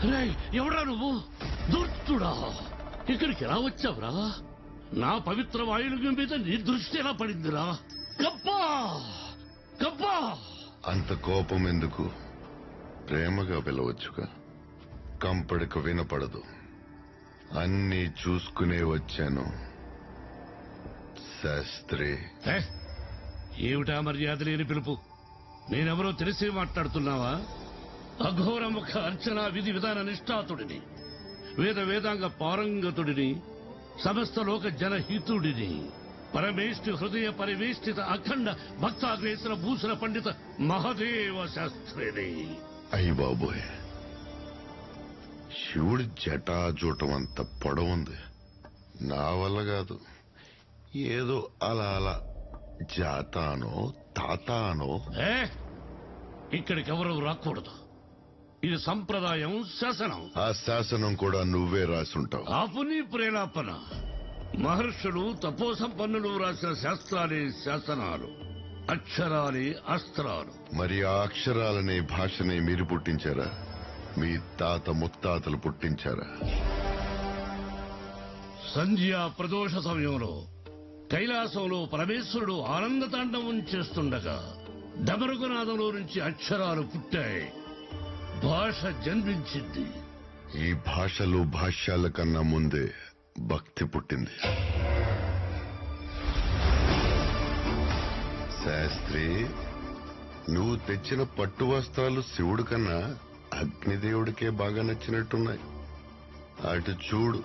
ఎవడా నువ్వు? దుర్తుడా, ఇక్కడికి ఎలా వచ్చావురా? నా పవిత్ర వాయులింగం మీద నీ దృష్టి ఎలా పడిందిరా? గబ్బా గబ్బా! అంత కోపం ఎందుకు? ప్రేమగా పిలవచ్చుగా. కంపడిక వినపడదు. అన్నీ చూసుకునే వచ్చాను శాస్త్రి. ఏమిటా మర్యాద లేని పిలుపు? నేనెవరో తెలిసి మాట్లాడుతున్నావా? అఘోరముఖ అర్చన విధి విధాన నిష్ఠాతుడిని, వేద వేదాంగ పారంగతుడిని, సమస్త లోక జనహితుడిని, పరమేష్టి హృదయ పరివేష్టిత అఖండ భక్తాగ్రేసర భూషణ పండిత మహదేవ శాస్త్రిని. అయ్యి బాబోయ్, శివుడి జటాజూటం అంత పొడవుంది. నా వల్ల కాదు. ఏదో అలా అలా జాతానో తాతానో. ఇక్కడికెవరూ రాకూడదు. ఇది సంప్రదాయం, శాసనం. ఆ శాసనం కూడా నువ్వే రాసుంటావు. ఆపుని ప్రేలాపన. మహర్షులు తపోసంపన్నులు రాసిన శాస్త్రాలే శాసనాలు, అక్షరాలే అస్త్రాలు. మరి ఆ అక్షరాలనే భాషనే మీరు పుట్టించారా? మీ తాత ముత్తాతలు పుట్టించారా? సంధ్యా ప్రదోష సమయంలో కైలాసంలో పరమేశ్వరుడు ఆనందతాండవం చేస్తుండగా డమరుగనాదంలో నుంచి అక్షరాలు పుట్టాయి, భాష జన్మించింది. ఈ భాషలు భాష్యాల కన్నా ముందే భక్తి పుట్టింది. శాస్త్రి, నువ్వు తెచ్చిన పట్టు వస్త్రాలు శివుడి కన్నా అగ్నిదేవుడికే బాగా నచ్చినట్టున్నాయి. అటు చూడు.